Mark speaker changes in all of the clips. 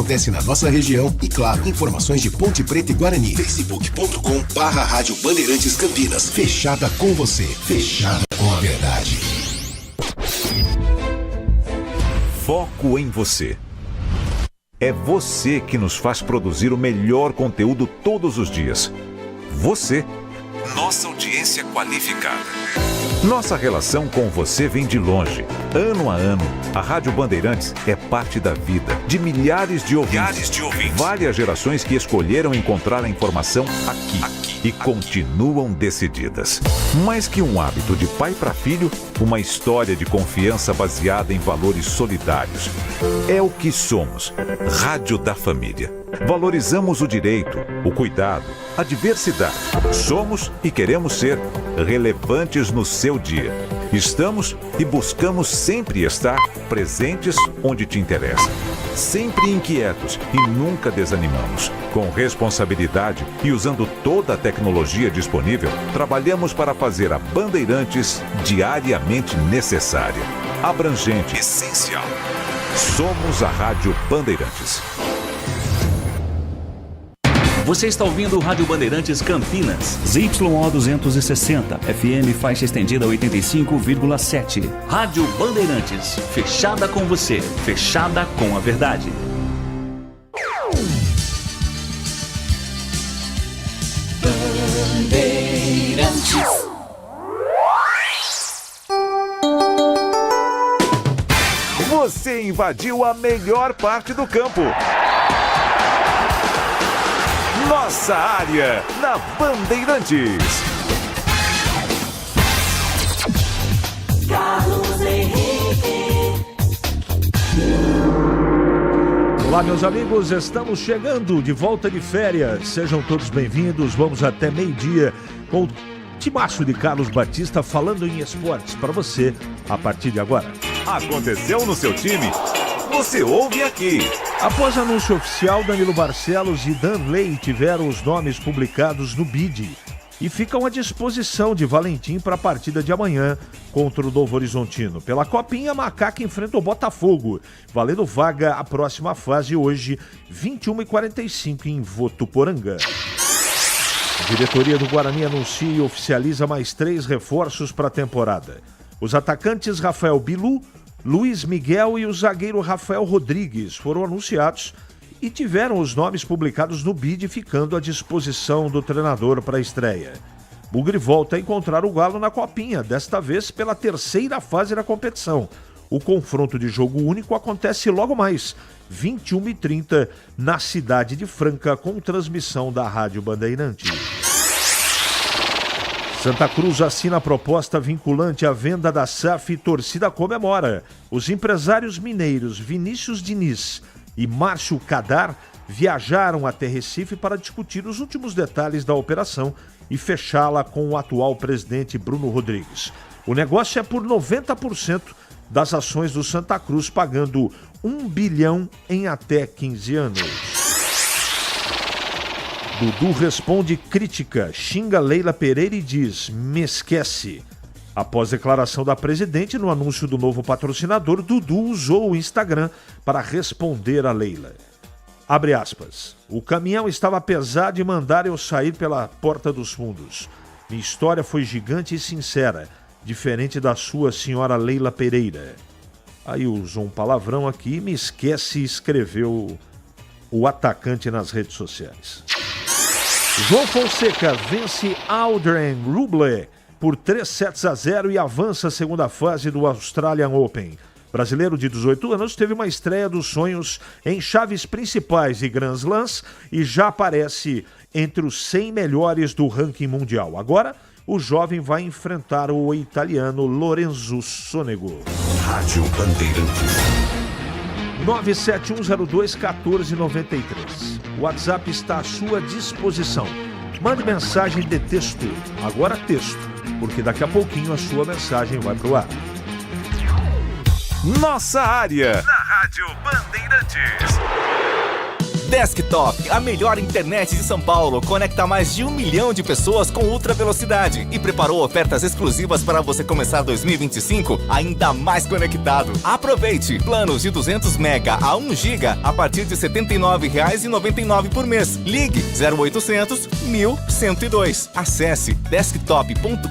Speaker 1: acontece na nossa região e, claro, informações de Ponte Preta e Guarani. facebook.com/Rádio Bandeirantes Campinas. Fechada com você. Fechada com a verdade.
Speaker 2: Foco em você. É você que nos faz produzir o melhor conteúdo todos os dias. Você, nossa audiência qualificada. Nossa relação com você vem de longe. Ano a ano, a Rádio Bandeirantes é parte da vida de milhares de ouvintes. Várias gerações que escolheram encontrar a informação aqui e continuam decididas. Mais que um hábito de pai para filho, uma história de confiança baseada em valores solidários. É o que somos. Rádio da Família. Valorizamos o direito, o cuidado, a diversidade. Somos e queremos ser relevantes no seu dia. Estamos e buscamos sempre estar presentes onde te interessa. Sempre inquietos e nunca desanimamos. Com responsabilidade e usando toda a tecnologia disponível, trabalhamos para fazer a Bandeirantes diariamente necessária, abrangente, essencial. Somos a Rádio Bandeirantes.
Speaker 3: Você está ouvindo o Rádio Bandeirantes Campinas. ZYO 260, FM faixa estendida 85,7. Rádio Bandeirantes, fechada com você, fechada com a verdade.
Speaker 4: Bandeirantes.
Speaker 2: Você invadiu a melhor parte do campo. Nossa área, na Bandeirantes.
Speaker 4: Carlos Henrique.
Speaker 5: Olá, meus amigos, estamos chegando de volta de férias. Sejam todos bem-vindos. Vamos até meio-dia com o timaço de Carlos Batista falando em esportes para você a partir de agora.
Speaker 2: Aconteceu no seu time? Você ouve aqui.
Speaker 5: Após anúncio oficial, Danilo Barcelos e Danley tiveram os nomes publicados no BID e ficam à disposição de Valentim para a partida de amanhã contra o Novo Horizontino. Pela Copinha, Macaca enfrenta o Botafogo, valendo vaga à próxima fase hoje, 21h45 em Votuporanga. A diretoria do Guarani anuncia e oficializa mais 3 reforços para a temporada. Os atacantes Rafael Bilu, Luiz Miguel e o zagueiro Rafael Rodrigues foram anunciados e tiveram os nomes publicados no BID, ficando à disposição do treinador para a estreia. Bugre volta a encontrar o Galo na Copinha, desta vez pela 3ª fase da competição. O confronto de jogo único acontece logo mais, 21h30, na cidade de Franca, com transmissão da Rádio Bandeirantes. Santa Cruz assina a proposta vinculante à venda da SAF e torcida comemora. Os empresários mineiros Vinícius Diniz e Márcio Cadar viajaram até Recife para discutir os últimos detalhes da operação e fechá-la com o atual presidente Bruno Rodrigues. O negócio é por 90% das ações do Santa Cruz, pagando 1 bilhão em até 15 anos. Dudu responde crítica, xinga Leila Pereira e diz, me esquece. Após declaração da presidente no anúncio do novo patrocinador, Dudu usou o Instagram para responder a Leila. Abre aspas. O caminhão estava pesado e mandaram eu sair pela porta dos fundos. Minha história foi gigante e sincera, diferente da sua senhora Leila Pereira. Aí usou um palavrão aqui, me esquece, e escreveu o atacante nas redes sociais. João Fonseca vence Aldrin Ruble por 3-0 e avança a segunda fase do Australian Open. Brasileiro de 18 anos teve uma estreia dos sonhos em chaves principais e Grand Slams e já aparece entre os 100 melhores do ranking mundial. Agora, o jovem vai enfrentar o italiano Lorenzo Sonego.
Speaker 2: Rádio Bandeirantes.
Speaker 5: 971021493. O WhatsApp está à sua disposição. Mande mensagem de texto. Agora texto, porque daqui a pouquinho a sua mensagem vai pro ar.
Speaker 2: Nossa área, na Rádio Bandeirantes.
Speaker 6: Desktop, a melhor internet de São Paulo, conecta mais de 1 milhão de pessoas com ultra velocidade e preparou ofertas exclusivas para você começar 2025 ainda mais conectado. Aproveite! Planos de 200 mega a 1 giga a partir de R$ 79,99 por mês. Ligue 0800 1102. Acesse desktop.com.br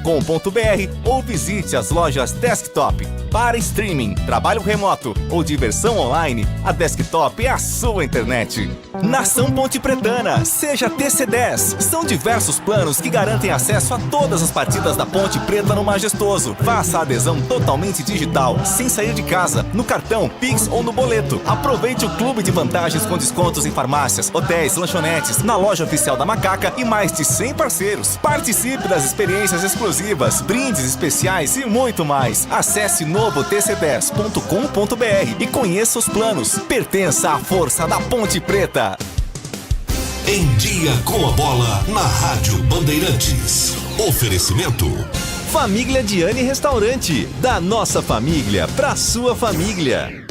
Speaker 6: ou visite as lojas Desktop. Para streaming, trabalho remoto ou diversão online, a Desktop é a sua internet. Nação Ponte Pretana, seja TC10. São diversos planos que garantem acesso a todas as partidas da Ponte Preta no Majestoso. Faça a adesão totalmente digital, sem sair de casa, no cartão, Pix ou no boleto. Aproveite o clube de vantagens com descontos em farmácias, hotéis, lanchonetes, na loja oficial da Macaca e mais de 100 parceiros. Participe das experiências exclusivas, brindes especiais e muito mais. Acesse novo tc10.com.br e conheça os planos. Pertença à força da Ponte Preta.
Speaker 1: Em Dia com a Bola, na Rádio Bandeirantes. Oferecimento.
Speaker 6: Família Diani Restaurante. Da nossa família pra sua família.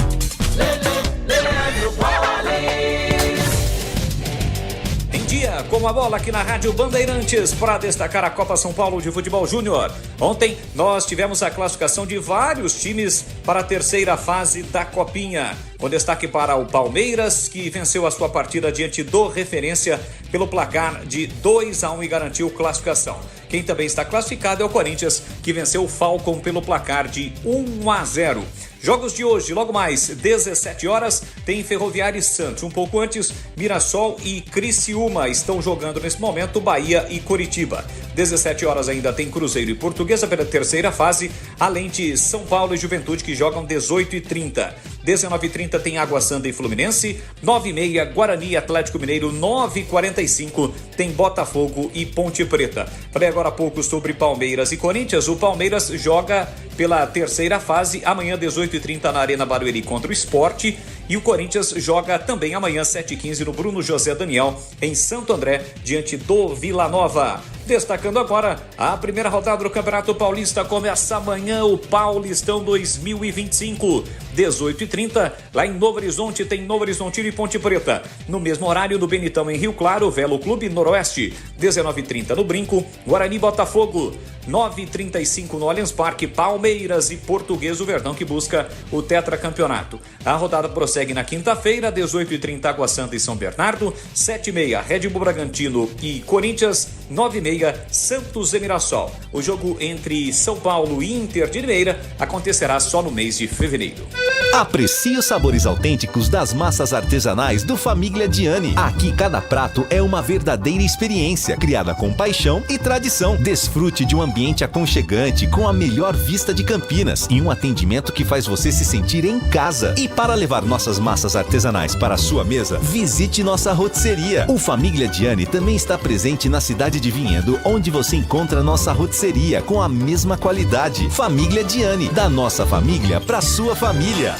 Speaker 3: Dia com a bola aqui na Rádio Bandeirantes para destacar a Copa São Paulo de Futebol Júnior. Ontem nós tivemos a classificação de vários times para a terceira fase da Copinha. Com destaque para o Palmeiras, que venceu a sua partida diante do Referência pelo placar de 2-1 e garantiu classificação. Quem também está classificado é o Corinthians, que venceu o Falcon pelo placar de 1-0. Jogos de hoje, logo mais, 17 horas, tem Ferroviária e Santos. Um pouco antes, Mirassol e Criciúma estão jogando nesse momento, Bahia e Coritiba. 17 horas ainda tem Cruzeiro e Portuguesa pela terceira fase, além de São Paulo e Juventude, que jogam 18h30. 19h30 tem Água Santa e Fluminense, 9h30 Guarani e Atlético Mineiro, 9h45 tem Botafogo e Ponte Preta. Falei agora há pouco sobre Palmeiras e Corinthians. O Palmeiras joga pela terceira fase, amanhã 18h30 na Arena Barueri contra o Sport, e o Corinthians joga também amanhã 7h15 no Bruno José Daniel em Santo André, diante do Vila Nova. Destacando agora, a primeira rodada do Campeonato Paulista começa amanhã, o Paulistão 2025, 18h30, lá em Novo Horizonte, tem Novo Horizontino e Ponte Preta. No mesmo horário, no Benitão, em Rio Claro, Velo Clube Noroeste, 19h30 no Brinco, Guarani Botafogo, 9h35 no Allianz Parque, Palmeiras e Português, o Verdão, que busca o tetracampeonato. A rodada prossegue na quinta-feira, 18h30 Água Santa e São Bernardo, 7h30 Red Bull Bragantino e Corinthians, 9h30 Santos e Mirassol. O jogo entre São Paulo e Inter de Limeira acontecerá só no mês de fevereiro.
Speaker 6: Aprecie os sabores autênticos das massas artesanais do Família Diani. Aqui cada prato é uma verdadeira experiência, criada com paixão e tradição. Desfrute de um ambiente aconchegante com a melhor vista de Campinas e um atendimento que faz você se sentir em casa. E para levar nossas massas artesanais para a sua mesa, visite nossa rotisseria. O Família Diani também está presente na cidade de Vinhedo, onde você encontra nossa rotisseria com a mesma qualidade. Família Diani, da nossa família para sua família.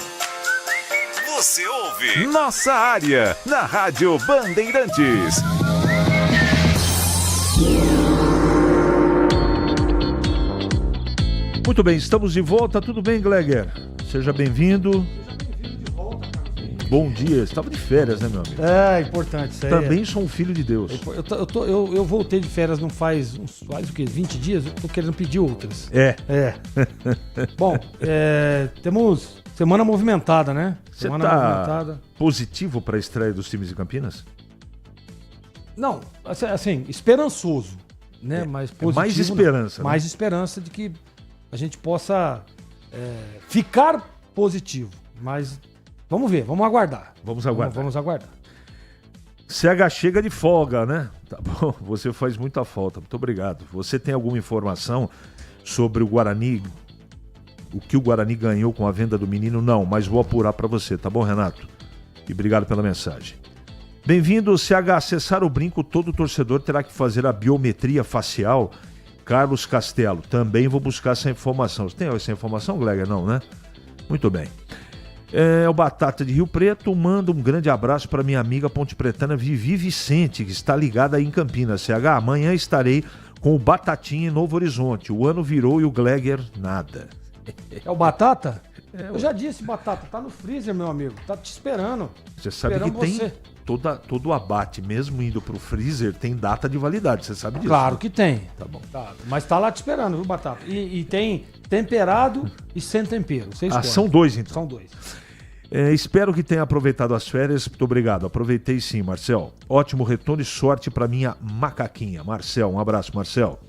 Speaker 2: Você ouve Nossa Área, na Rádio Bandeirantes.
Speaker 5: Muito bem, estamos de volta. Tudo bem, Gleger? Seja bem-vindo. Bom dia. Você estava de férias, né, meu amigo?
Speaker 7: É, importante isso aí.
Speaker 5: Também sou um filho de Deus.
Speaker 7: Eu voltei de férias não faz o quê? 20 dias? Eu tô querendo pedir outras.
Speaker 5: É.
Speaker 7: Bom, temos semana movimentada, né?
Speaker 5: Você tá positivo para a estreia dos times de Campinas?
Speaker 7: Não, assim, esperançoso, né? Mas positivo.
Speaker 5: Mais esperança.
Speaker 7: Mais esperança de que a gente possa ficar positivo. Mas vamos ver, vamos aguardar.
Speaker 5: Vamos aguardar.
Speaker 7: CH
Speaker 5: chega de folga, né? Tá bom, você faz muita falta. Muito obrigado. Você tem alguma informação sobre o Guarani? O que o Guarani ganhou com a venda do menino? Não, mas vou apurar para você, tá bom, Renato? E obrigado pela mensagem. Bem-vindo, CH. Acessar o Brinco, todo torcedor terá que fazer a biometria facial. Carlos Castelo, também vou buscar essa informação. Você tem essa informação, Gleger? Não, né? Muito bem. O Batata de Rio Preto manda um grande abraço para minha amiga pontepretana Vivi Vicente, que está ligada aí em Campinas. CH, amanhã estarei com o Batatinha em Novo Horizonte. O ano virou e o Gleger nada.
Speaker 7: É o Batata? Eu já disse, Batata, tá no freezer, meu amigo. Tá te esperando.
Speaker 5: Você sabe que tem todo abate, mesmo indo pro freezer, tem data de validade, você sabe disso?
Speaker 7: Claro
Speaker 5: né?
Speaker 7: que tem.
Speaker 5: Tá bom.
Speaker 7: Tá, mas tá lá te esperando, viu, Batata? E tem temperado e sem tempero. Você escolhe.
Speaker 5: São 2, então.
Speaker 7: São 2.
Speaker 5: Espero que tenha aproveitado as férias. Muito obrigado. Aproveitei sim, Marcel. Ótimo retorno e sorte para minha macaquinha. Marcel, um abraço, Marcel.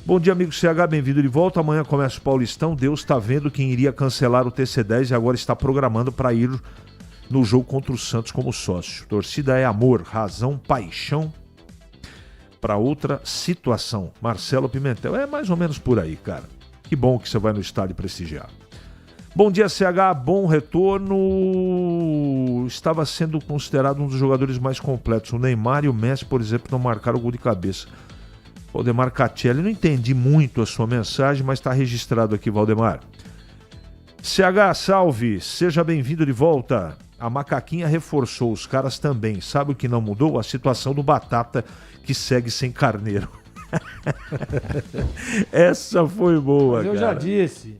Speaker 5: Bom dia, amigo CH, bem-vindo de volta. Amanhã começa o Paulistão. Deus está vendo quem iria cancelar o TC10 e agora está programando para ir no jogo contra o Santos como sócio. Torcida é amor, razão, paixão para outra situação. Marcelo Pimentel. É mais ou menos por aí, cara. Que bom que você vai no estádio prestigiar. Bom dia, CH, bom retorno. Estava sendo considerado um dos jogadores mais completos. O Neymar e o Messi, por exemplo, não marcaram o gol de cabeça. Valdemar Catelli, não entendi muito a sua mensagem, mas está registrado aqui, Valdemar. CH, salve, seja bem-vindo de volta. A macaquinha reforçou, os caras também. Sabe o que não mudou? A situação do Batata, que segue sem carneiro. Essa foi boa,
Speaker 7: mas eu
Speaker 5: cara.
Speaker 7: já disse.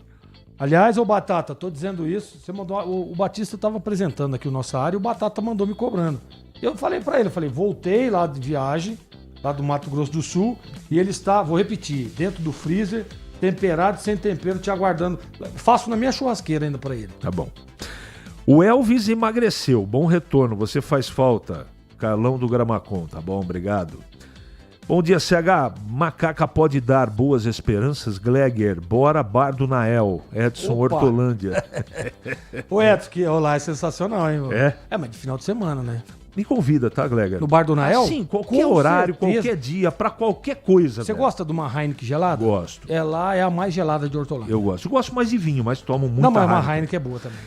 Speaker 7: Aliás, ô Batata, tô dizendo isso. Você mandou, o Batista estava apresentando aqui a nossa área e o Batata mandou me cobrando. Eu falei pra ele, voltei lá de viagem, lá do Mato Grosso do Sul, e ele está, vou repetir, dentro do freezer, temperado, sem tempero, te aguardando. Faço na minha churrasqueira ainda pra ele.
Speaker 5: Tá bom. O Elvis emagreceu, bom retorno, você faz falta. Carlão do Gramacon, tá bom, obrigado. Bom dia, CH. Macaca pode dar boas esperanças? Gleger, bora, Bar do Nael. Edson
Speaker 7: Opa.
Speaker 5: Hortolândia.
Speaker 7: O Edson, que lá é sensacional, hein, mano?
Speaker 5: É?
Speaker 7: É, mas de final de semana, né?
Speaker 5: Me convida, tá, Gleger?
Speaker 7: No Bar do Nael?
Speaker 5: Sim, qualquer
Speaker 7: Com
Speaker 5: horário,
Speaker 7: certeza.
Speaker 5: qualquer dia, pra qualquer coisa.
Speaker 7: Você
Speaker 5: velho.
Speaker 7: gosta de uma Heineken gelada?
Speaker 5: Gosto.
Speaker 7: Ela é a mais gelada de Hortolândia.
Speaker 5: Eu gosto. Eu gosto mais de vinho, mas tomo muito.
Speaker 7: Não, mas uma Heineken é boa também.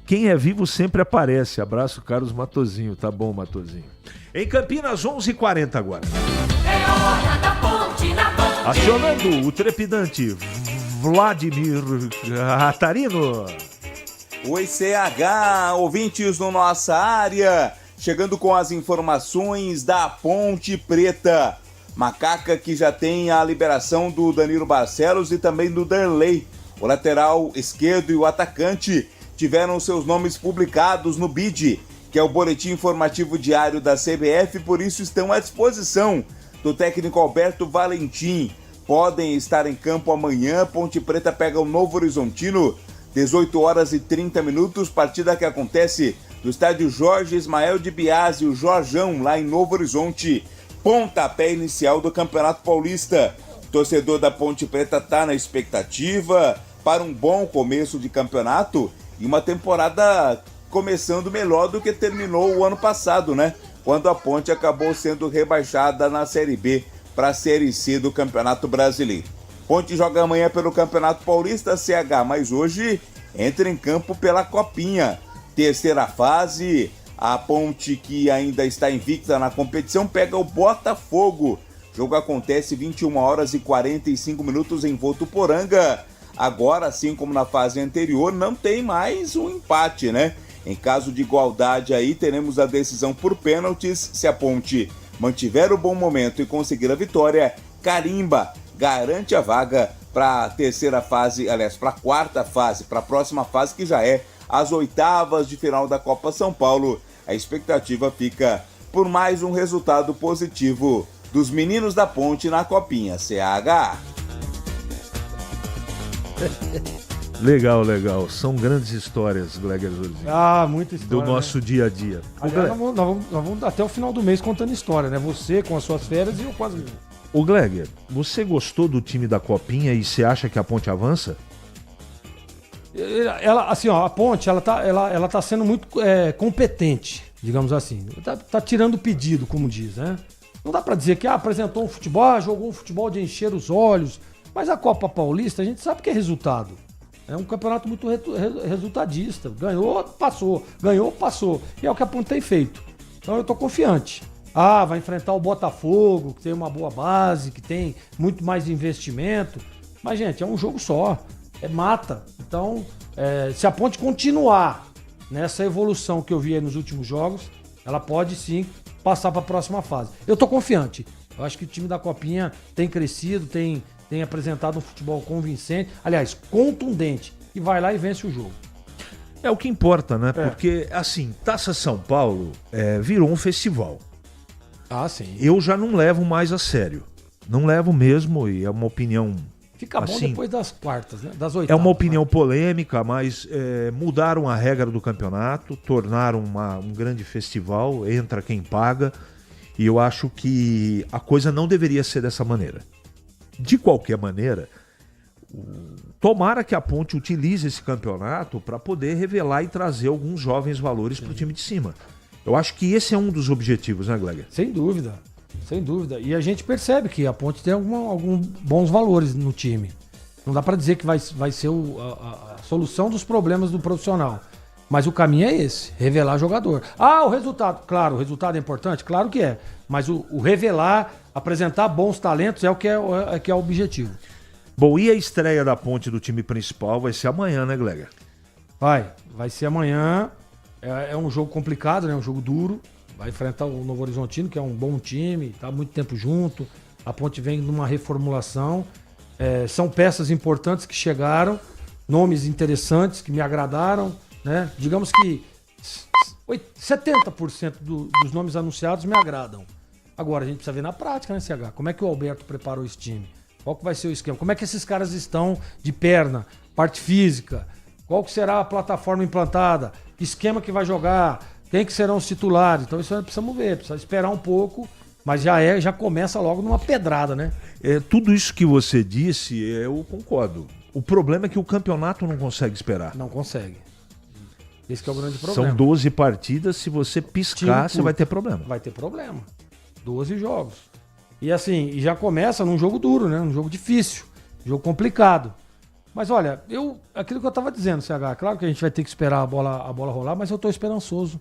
Speaker 5: Quem é vivo sempre aparece. Abraço, Carlos Matozinho. Tá bom, Matozinho. Em Campinas, 11h40 agora.
Speaker 4: É hora da ponte na Band.
Speaker 5: Acionando o trepidante Vladimir Ratarino.
Speaker 8: Oi, CH, ouvintes no nossa área, chegando com as informações da Ponte Preta. Macaca que já tem a liberação do Danilo Barcelos e também do Derlei. O lateral esquerdo e o atacante tiveram seus nomes publicados no BID, que é o Boletim Informativo Diário da CBF, por isso estão à disposição do técnico Alberto Valentim. Podem estar em campo amanhã. Ponte Preta pega o Novo Horizontino, 18h30, partida que acontece no estádio Jorge Ismael de Biasi, o Jorjão, lá em Novo Horizonte. Pontapé inicial do Campeonato Paulista. O torcedor da Ponte Preta está na expectativa para um bom começo de campeonato e uma temporada começando melhor do que terminou o ano passado, né? Quando a Ponte acabou sendo rebaixada na Série B para a Série C do Campeonato Brasileiro. Ponte joga amanhã pelo Campeonato Paulista, CH, mas hoje entra em campo pela Copinha. Terceira fase, a Ponte, que ainda está invicta na competição, pega o Botafogo. O jogo acontece 21h45 em Votuporanga. Agora, assim como na fase anterior, não tem mais um empate, né? Em caso de igualdade aí, teremos a decisão por pênaltis. Se a Ponte mantiver o bom momento e conseguir a vitória, carimba, garante a vaga para a terceira fase, aliás, para a quarta fase, para a próxima fase, que já é as oitavas de final da Copa São Paulo. A expectativa fica por mais um resultado positivo dos meninos da Ponte na Copinha, CH.
Speaker 5: Legal, legal. São grandes histórias, Gleger Zorzinho.
Speaker 7: Ah, muita história.
Speaker 5: Do nosso dia a dia.
Speaker 7: Aliás, nós vamos até o final do mês contando história, né? Você com as suas férias e eu com as minhas.
Speaker 5: Ô Gleger, você gostou do time da Copinha e você acha que a Ponte avança?
Speaker 7: Ela, assim, ó, a Ponte, ela tá sendo muito competente, digamos assim. Tá tirando o pedido, como diz, né? Não dá pra dizer que apresentou um futebol, jogou um futebol de encher os olhos. Mas a Copa Paulista, a gente sabe que é resultado. É um campeonato muito resultadista. Ganhou, passou. Ganhou, passou. E é o que a Ponte tem feito. Então eu tô confiante. Vai enfrentar o Botafogo, que tem uma boa base, que tem muito mais investimento. Mas, gente, é um jogo só. É mata. Então, se a Ponte continuar nessa evolução que eu vi aí nos últimos jogos, ela pode sim passar para a próxima fase. Eu tô confiante. Eu acho que o time da Copinha tem crescido, tem apresentado um futebol convincente, aliás, contundente, e vai lá e vence o jogo.
Speaker 5: É o que importa, né? Porque, assim, Taça São Paulo virou um festival.
Speaker 7: Ah, sim.
Speaker 5: Eu já não levo mais a sério. Não levo mesmo, e é uma opinião...
Speaker 7: Fica bom
Speaker 5: assim,
Speaker 7: depois das quartas, né? Das
Speaker 5: É
Speaker 7: oitavas.
Speaker 5: uma opinião polêmica, mas mudaram a regra do campeonato, tornaram um grande festival, entra quem paga, e eu acho que a coisa não deveria ser dessa maneira. De qualquer maneira, tomara que a Ponte utilize esse campeonato para poder revelar e trazer alguns jovens valores para o time de cima. Eu acho que esse é um dos objetivos, né, Gleger?
Speaker 7: Sem dúvida, sem dúvida. E a gente percebe que a Ponte tem alguns bons valores no time. Não dá para dizer que vai ser a solução dos problemas do profissional. Mas o caminho é esse, revelar jogador. Ah, o resultado. Claro, o resultado é importante? Claro que é. Mas o revelar, apresentar bons talentos é o que é o objetivo.
Speaker 5: Bom, e a estreia da Ponte do time principal vai ser amanhã, né, Gleger?
Speaker 7: Vai ser amanhã. É um jogo complicado, né? Um jogo duro. Vai enfrentar o Novo Horizontino, que é um bom time, tá há muito tempo junto. A Ponte vem numa reformulação. São peças importantes que chegaram, nomes interessantes que me agradaram, né? Digamos que 70% dos nomes anunciados me agradam. Agora a gente precisa ver na prática, né, CH? Como é que o Alberto preparou esse time? Qual que vai ser o esquema? Como é que esses caras estão de perna, parte física? Qual que será a plataforma implantada? Que esquema que vai jogar? Quem que serão os titulares? Então isso nós precisamos ver, precisa esperar um pouco, mas já começa logo numa pedrada, né?
Speaker 5: Tudo isso que você disse, eu concordo. O problema é que o campeonato não consegue esperar.
Speaker 7: Não consegue. Esse que é o grande problema.
Speaker 5: São 12 partidas, se você piscar, você vai ter problema.
Speaker 7: Vai ter problema. 12 jogos. E assim, já começa num jogo duro, né? Um jogo difícil, um jogo complicado. Mas olha, aquilo que eu tava dizendo, CH, claro que a gente vai ter que esperar a bola rolar, mas eu tô esperançoso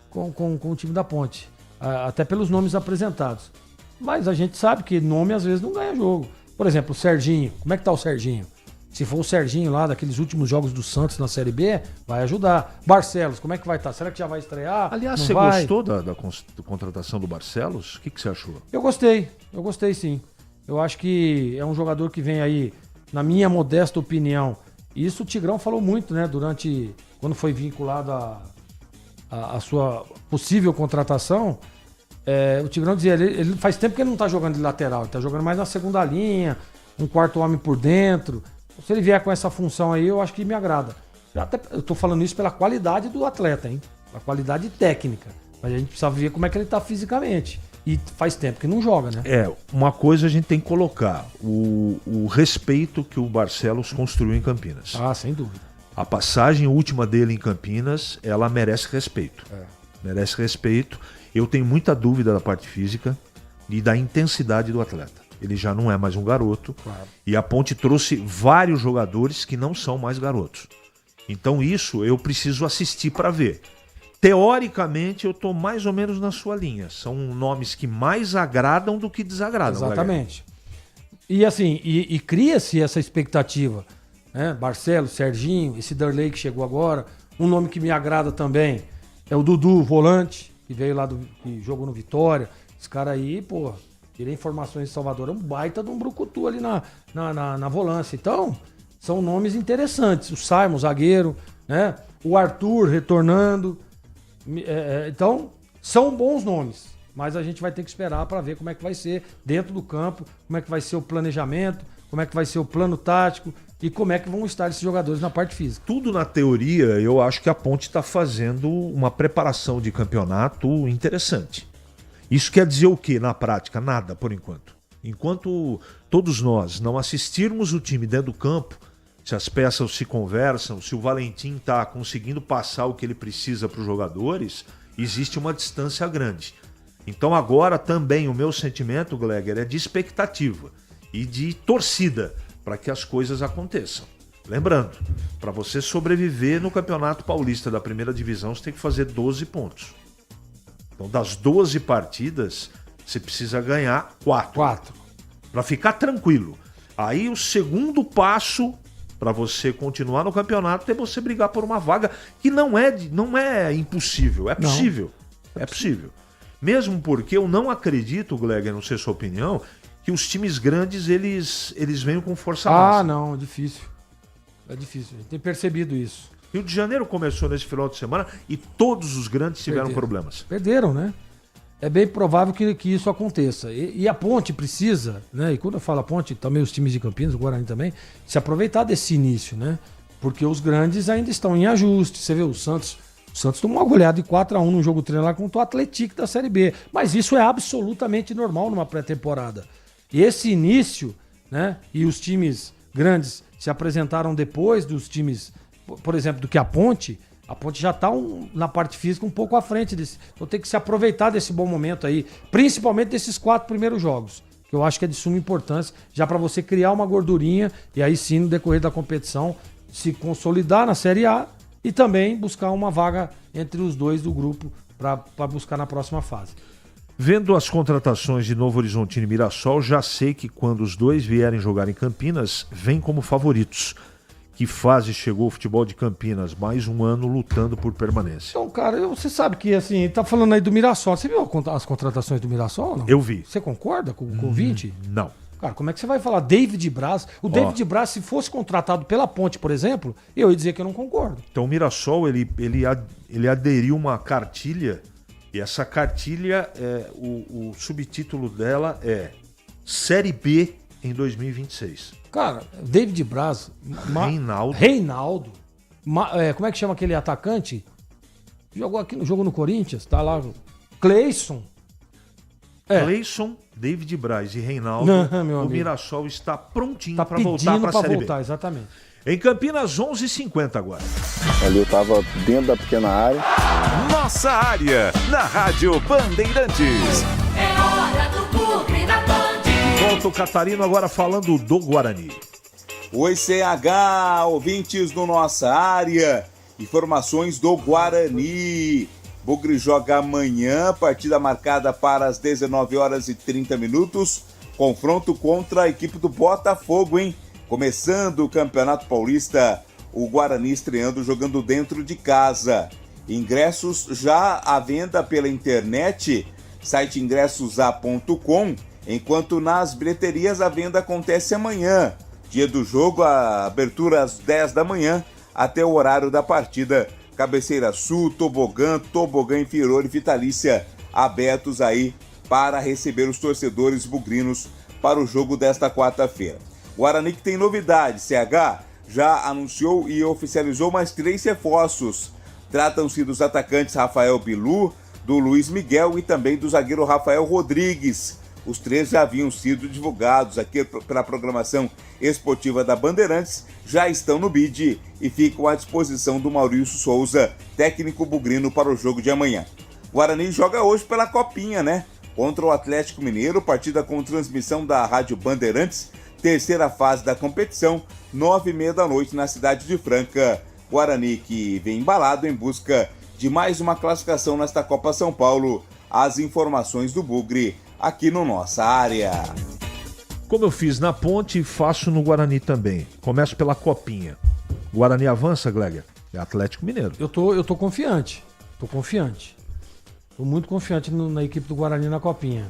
Speaker 7: com o time da Ponte. Até pelos nomes apresentados. Mas a gente sabe que nome às vezes não ganha jogo. Por exemplo, o Serginho. Como é que tá o Serginho? Se for o Serginho lá daqueles últimos jogos do Santos na Série B, vai ajudar. Barcelos, como é que vai estar? Será que já vai estrear?
Speaker 5: Aliás,
Speaker 7: não
Speaker 5: você
Speaker 7: vai?
Speaker 5: gostou da contratação do Barcelos? O que você achou?
Speaker 7: Eu gostei sim. Eu acho que é um jogador que vem aí, na minha modesta opinião. Isso o Tigrão falou muito, né? Quando foi vinculado a sua possível contratação. O Tigrão dizia, ele faz tempo que ele não tá jogando de lateral, ele tá jogando mais na segunda linha, um quarto homem por dentro. Se ele vier com essa função aí, eu acho que me agrada. Eu tô falando isso pela qualidade do atleta, hein? Pela qualidade técnica. Mas a gente precisa ver como é que ele tá fisicamente. E faz tempo que não joga, né?
Speaker 5: Uma coisa a gente tem que colocar, o respeito que o Barcelos construiu em Campinas.
Speaker 7: Ah, sem dúvida.
Speaker 5: A passagem última dele em Campinas, ela merece respeito. Merece respeito. Eu tenho muita dúvida da parte física e da intensidade do atleta. Ele já não é mais um garoto.
Speaker 7: Claro.
Speaker 5: E a Ponte trouxe vários jogadores que não são mais garotos. Então isso eu preciso assistir para ver. Teoricamente eu estou mais ou menos na sua linha. São nomes que mais agradam do que desagradam.
Speaker 7: Exatamente. E assim, e cria-se essa expectativa. Né? Barcelos, Serginho, esse Darley que chegou agora. Um nome que me agrada também é o Dudu, volante, que veio lá que jogou no Vitória. Esse cara aí, pô, tirei informações de Salvador, é um baita de um brucutu ali na volância. Então, são nomes interessantes. O Simon, zagueiro, né? O Arthur retornando. Então, são bons nomes. Mas a gente vai ter que esperar para ver como é que vai ser dentro do campo, como é que vai ser o planejamento, como é que vai ser o plano tático e como é que vão estar esses jogadores na parte física.
Speaker 5: Tudo na teoria, eu acho que a Ponte está fazendo uma preparação de campeonato interessante. Isso quer dizer o quê na prática? Nada, por enquanto. Enquanto todos nós não assistirmos o time dentro do campo, se as peças se conversam, se o Valentim está conseguindo passar o que ele precisa para os jogadores, existe uma distância grande. Então agora também o meu sentimento, Gleger, é de expectativa e de torcida para que as coisas aconteçam. Lembrando, para você sobreviver no Campeonato Paulista da primeira divisão, você tem que fazer 12 pontos. Então, das 12 partidas, você precisa ganhar 4. Para ficar tranquilo. Aí, o segundo passo para você continuar no campeonato é você brigar por uma vaga que não é impossível. É possível. É possível. Mesmo porque eu não acredito, Gleger, não sei a sua opinião, que os times grandes, eles venham com força máxima.
Speaker 7: Não, é difícil. É difícil. A gente tem percebido isso.
Speaker 5: Rio de Janeiro começou nesse final de semana e todos os grandes tiveram problemas.
Speaker 7: Perderam, né? É bem provável que isso aconteça. E a Ponte precisa, né? E quando eu falo a Ponte, também os times de Campinas, o Guarani também, se aproveitar desse início, né? Porque os grandes ainda estão em ajuste. Você vê o Santos tomou uma goleada de 4-1 no jogo treino lá contra o Atlético da Série B. Mas isso é absolutamente normal numa pré-temporada. E esse início, né? E os times grandes se apresentaram depois dos times, por exemplo, do que a Ponte. A Ponte já está na parte física um pouco à frente desse. Então tem que se aproveitar desse bom momento aí, principalmente desses 4 primeiros jogos, que eu acho que é de suma importância, já para você criar uma gordurinha e aí sim, no decorrer da competição, se consolidar na Série A e também buscar uma vaga entre os dois do grupo para buscar na próxima fase.
Speaker 5: Vendo as contratações de Novo Horizontino e Mirassol, já sei que quando os dois vierem jogar em Campinas, vêm como favoritos. Que fase chegou o futebol de Campinas? Mais um ano lutando por permanência.
Speaker 7: Então, cara, você sabe que, assim, tá falando aí do Mirassol. Você viu as contratações do Mirassol ou não?
Speaker 5: Eu vi.
Speaker 7: Você concorda com o 20?
Speaker 5: Não.
Speaker 7: Cara, como é que você vai falar David Braz? O David Braz, se fosse contratado pela Ponte, por exemplo, eu ia dizer que eu não concordo.
Speaker 5: Então o Mirassol, ele aderiu uma cartilha, e essa cartilha, o subtítulo dela é Série B em 2026.
Speaker 7: Cara, David Braz, Reinaldo, como é que chama aquele atacante? Jogou no Corinthians, tá lá, Cleison.
Speaker 5: Cleison, David Braz e Reinaldo, o Mirassol está prontinho para voltar para a Série B.
Speaker 7: Exatamente.
Speaker 5: Em Campinas, 11h50 agora.
Speaker 9: Ali eu tava dentro da pequena área.
Speaker 2: Nossa área, na Rádio Bandeirantes.
Speaker 4: É hora do Bugre na Band.
Speaker 5: Volta o Catarino agora falando do Guarani.
Speaker 8: Oi, CH, ouvintes do Nossa Área. Informações do Guarani. Bugre joga amanhã, partida marcada para as 19h30. Confronto contra a equipe do Botafogo, hein? Começando o Campeonato Paulista, o Guarani estreando jogando dentro de casa. Ingressos já à venda pela internet, site ingressosa.com, enquanto nas bilheterias a venda acontece amanhã. Dia do jogo, a abertura às 10 da manhã até o horário da partida. Cabeceira Sul, Tobogã Inferior e Vitalícia abertos aí para receber os torcedores bugrinos para o jogo desta quarta-feira. Guarani que tem novidade, CH já anunciou e oficializou mais 3 reforços. Tratam-se dos atacantes Rafael Bilu, do Luiz Miguel e também do zagueiro Rafael Rodrigues. Os 3 já haviam sido divulgados aqui pela programação esportiva da Bandeirantes, já estão no bid e ficam à disposição do Maurício Souza, técnico bugrino, para o jogo de amanhã. Guarani joga hoje pela Copinha, né? Contra o Atlético Mineiro, partida com transmissão da Rádio Bandeirantes, terceira fase da competição, 9h30 da noite na cidade de Franca. Guarani que vem embalado em busca de mais uma classificação nesta Copa São Paulo. As informações do Bugre aqui no Nossa Área.
Speaker 5: Como eu fiz na Ponte, faço no Guarani também. Começo pela Copinha. Guarani avança, Gleger? É Atlético Mineiro.
Speaker 7: Eu tô confiante. Tô muito confiante na equipe do Guarani na Copinha.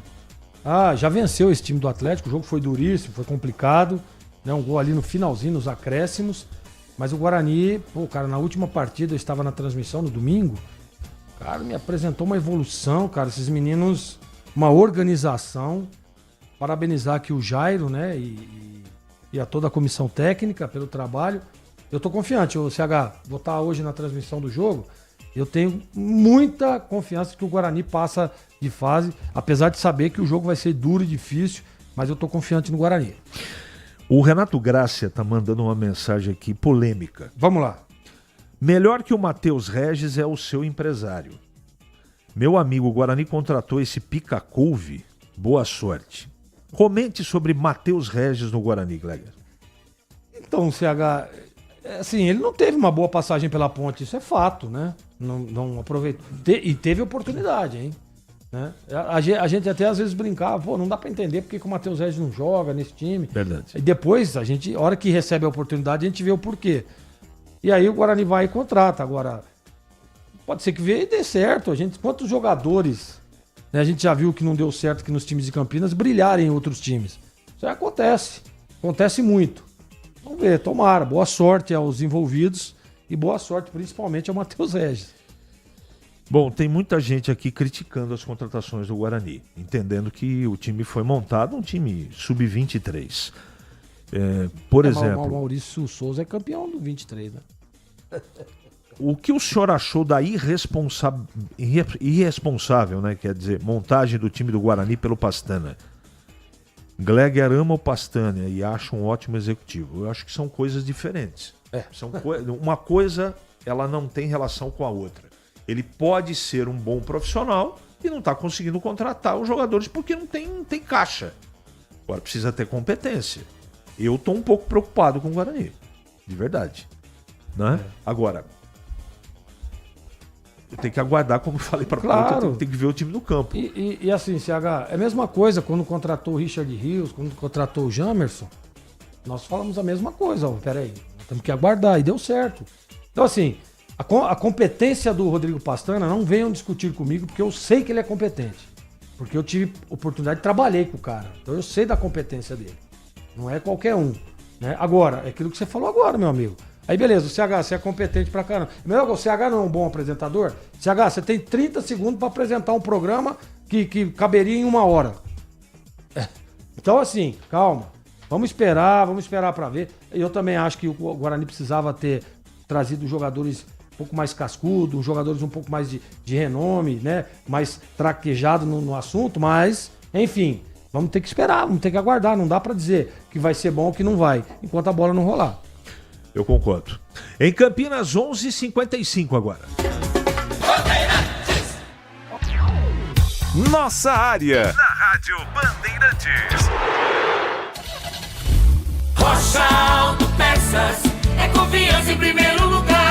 Speaker 7: Já venceu esse time do Atlético, o jogo foi duríssimo, foi complicado, né? Um gol ali no finalzinho, nos acréscimos. Mas o Guarani, na última partida, eu estava na transmissão no domingo, cara, me apresentou uma evolução, cara, esses meninos, uma organização. Parabenizar aqui o Jairo, né, e a toda a comissão técnica pelo trabalho. Eu tô confiante, o CH, vou estar hoje na transmissão do jogo, eu tenho muita confiança que o Guarani passa de fase, apesar de saber que o jogo vai ser duro e difícil, mas eu tô confiante no Guarani.
Speaker 5: O Renato Grácia tá mandando uma mensagem aqui polêmica.
Speaker 7: Vamos lá.
Speaker 5: Melhor que o Matheus Regis é o seu empresário. Meu amigo, o Guarani contratou esse pica-couve. Boa sorte. Comente sobre Matheus Regis no Guarani, Gleger.
Speaker 7: Então, CH, assim, ele não teve uma boa passagem pela Ponte, isso é fato, né? Não aproveitou. E teve oportunidade, hein? Né? A gente até às vezes brincava, não dá pra entender porque que o Matheus Regis não joga nesse time.
Speaker 5: Verdade.
Speaker 7: E depois, a hora que recebe a oportunidade, a gente vê o porquê. E aí o Guarani vai e contrata. Agora, pode ser que veja e dê certo. Quantos jogadores, né, a gente já viu que não deu certo aqui nos times de Campinas brilharem em outros times. Isso aí acontece muito. Vamos ver, tomara. Boa sorte aos envolvidos E boa sorte, principalmente, ao Matheus Regis.
Speaker 5: Bom, tem muita gente aqui criticando as contratações do Guarani, entendendo que o time foi montado, um time sub-23. Por exemplo...
Speaker 7: O Maurício Souza é campeão do 23, né?
Speaker 5: O que o senhor achou da irresponsável, né? Quer dizer, montagem do time do Guarani pelo Pastana? Gleger ama o Pastana e acha um ótimo executivo. Eu acho que são coisas diferentes. Uma coisa, ela não tem relação com a outra. Ele pode ser um bom profissional e não está conseguindo contratar os jogadores porque não tem caixa. Agora precisa ter competência. Eu estou um pouco preocupado com o Guarani. De verdade. Né? Agora, eu tenho que aguardar, como eu falei para
Speaker 7: claro.
Speaker 5: Tem que ver o time no campo.
Speaker 7: E assim, CH, é a mesma coisa quando contratou o Richard Rios, quando contratou o Jamerson. Nós falamos a mesma coisa. Peraí, temos que aguardar. E deu certo. Então assim... A competência do Rodrigo Pastana, não venham discutir comigo, porque eu sei que ele é competente. Porque eu tive oportunidade de trabalhar com o cara. Então eu sei da competência dele. Não é qualquer um. Né? Agora, é aquilo que você falou agora, meu amigo. Aí beleza, o CH, você é competente pra caramba. Melhor, o CH não é um bom apresentador? CH, você tem 30 segundos para apresentar um programa que caberia em 1 hora. Então assim, calma. Vamos esperar para ver. Eu também acho que o Guarani precisava ter trazido jogadores um pouco mais cascudo, jogadores um pouco mais de renome, né? Mais traquejado no assunto, mas, enfim, vamos ter que esperar, vamos ter que aguardar. Não dá para dizer que vai ser bom ou que não vai, enquanto a bola não rolar.
Speaker 5: Eu concordo. Em Campinas, 11h55 agora.
Speaker 2: Nossa área, na Rádio Bandeirantes.
Speaker 4: Rocha Autopeças, é confiança em primeiro lugar.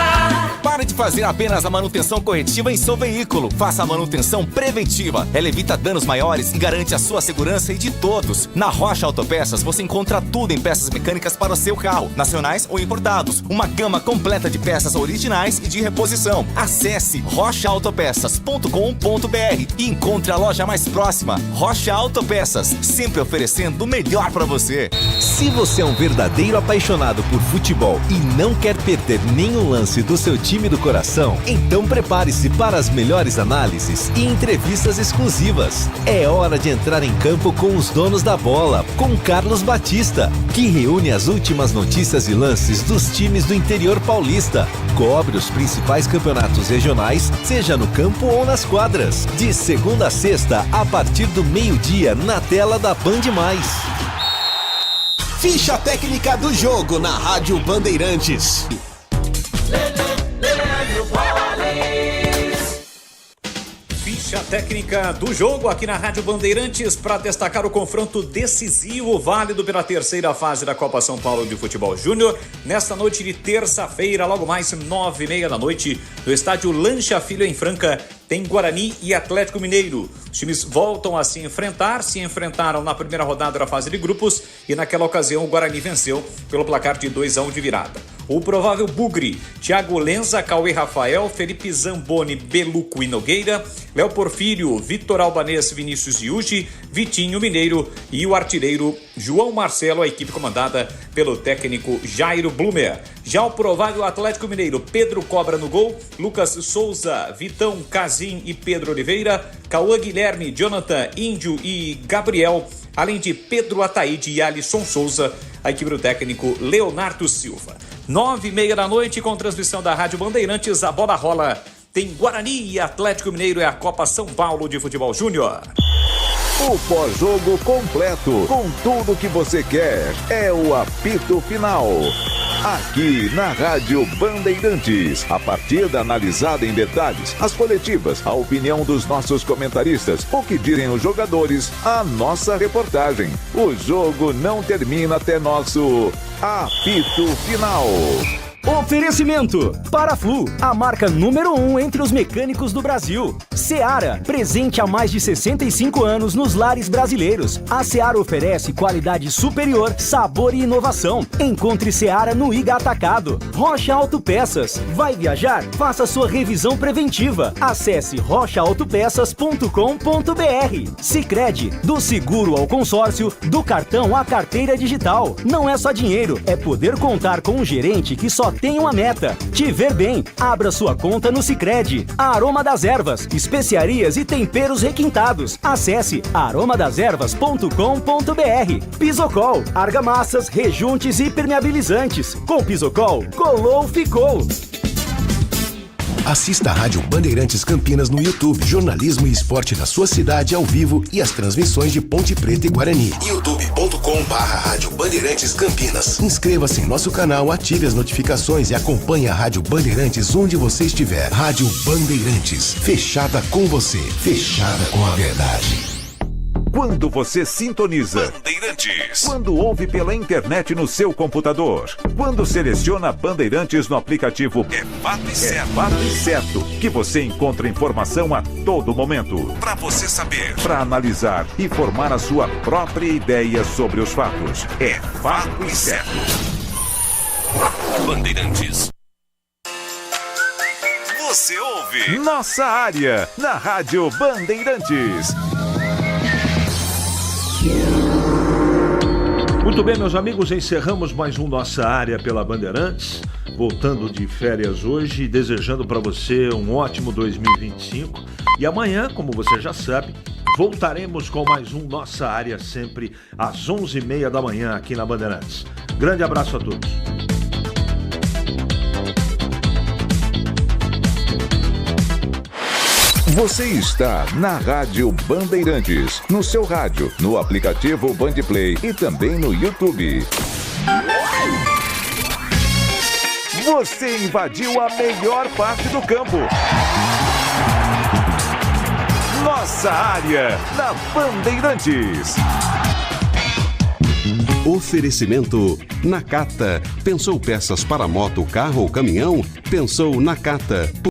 Speaker 6: Pare de fazer apenas a manutenção corretiva em seu veículo. Faça a manutenção preventiva. Ela evita danos maiores e garante a sua segurança e de todos. Na Rocha Autopeças você encontra tudo em peças mecânicas para o seu carro, nacionais ou importados. Uma gama completa de peças originais e de reposição. Acesse rochaautopeças.com.br e encontre a loja mais próxima. Rocha Autopeças, sempre oferecendo o melhor para você.
Speaker 10: Se você é um verdadeiro apaixonado por futebol e não quer perder nenhum lance do seu time do coração, então prepare-se para as melhores análises e entrevistas exclusivas. É hora de entrar em campo com os donos da bola, com Carlos Batista, que reúne as últimas notícias e lances dos times do interior paulista. Cobre os principais campeonatos regionais, seja no campo ou nas quadras. De segunda a sexta, a partir do meio-dia, na tela da Band+.
Speaker 1: Ficha técnica do jogo na Rádio Bandeirantes.
Speaker 11: Ficha técnica do jogo aqui na Rádio Bandeirantes para destacar o confronto decisivo válido pela terceira fase da Copa São Paulo de Futebol Júnior. Nesta noite de terça-feira, logo mais 9h30 da noite, no estádio Lancha Filho em Franca, tem Guarani e Atlético Mineiro. Os times voltam a se enfrentaram na primeira rodada da fase de grupos e naquela ocasião o Guarani venceu pelo placar de 2-1 de virada. O provável bugre: Thiago Lenza, Cauê Rafael, Felipe Zamboni, Beluco e Nogueira, Léo Porfírio, Vitor Albanês, Vinícius Yuji, Vitinho Mineiro e o artilheiro João Marcelo, a equipe comandada pelo técnico Jairo Blumer. Já o provável Atlético Mineiro: Pedro Cobra no gol, Lucas Souza, Vitão, Casim e Pedro Oliveira, Cauã Guilherme, Jonathan, Índio e Gabriel, além de Pedro Ataíde e Alisson Souza, a equipe do técnico Leonardo Silva. 9h30 da noite, com transmissão da Rádio Bandeirantes, a bola rola. Tem Guarani e Atlético Mineiro, é a Copa São Paulo de Futebol Júnior.
Speaker 2: O pós-jogo completo, com tudo que você quer, é o apito final. Aqui na Rádio Bandeirantes, a partida analisada em detalhes, as coletivas, a opinião dos nossos comentaristas, o que dizem os jogadores, a nossa reportagem. O jogo não termina até nosso apito final.
Speaker 12: Oferecimento: Paraflu, a marca número 1 entre os mecânicos do Brasil. Seara, presente há mais de 65 anos nos lares brasileiros. A Seara oferece qualidade superior, sabor e inovação. Encontre Seara no Iga Atacado. Rocha Autopeças, vai viajar? Faça sua revisão preventiva. Acesse rochaautopeças.com.br. Sicredi, do seguro ao consórcio, do cartão à carteira digital. Não é só dinheiro, é poder contar com um gerente que só tem uma meta: te ver bem. Abra sua conta no Sicredi. Aroma das Ervas, especiarias e temperos requintados. Acesse aromadeservas.com.br. Pisocol, argamassas, rejuntes e permeabilizantes. Com Pisocol, colou, ficou.
Speaker 1: Assista a Rádio Bandeirantes Campinas no YouTube. Jornalismo e esporte da sua cidade ao vivo e as transmissões de Ponte Preta e Guarani. youtube.com/Rádio Bandeirantes Campinas. Inscreva-se em nosso canal, ative as notificações e acompanhe a Rádio Bandeirantes onde você estiver. Rádio Bandeirantes, fechada com você, fechada com a verdade.
Speaker 2: Quando você sintoniza Bandeirantes, quando ouve pela internet no seu computador, quando seleciona Bandeirantes no aplicativo, é fato e certo que você encontra informação a todo momento, para você saber, para analisar e formar a sua própria ideia sobre os fatos. É fato e certo.
Speaker 10: Bandeirantes.
Speaker 2: Você ouve Nossa Área na Rádio Bandeirantes.
Speaker 5: Muito bem, meus amigos, encerramos mais um Nossa Área pela Bandeirantes, voltando de férias hoje e desejando para você um ótimo 2025. E amanhã, como você já sabe, voltaremos com mais um Nossa Área, sempre às 11h30 da manhã aqui na Bandeirantes. Grande abraço a todos.
Speaker 2: Você está na Rádio Bandeirantes, no seu rádio, no aplicativo Bandplay e também no YouTube. Você invadiu a melhor parte do campo. Nossa Área na Bandeirantes.
Speaker 13: Oferecimento Nakata. Pensou peças para moto, carro ou caminhão? Pensou Nakata.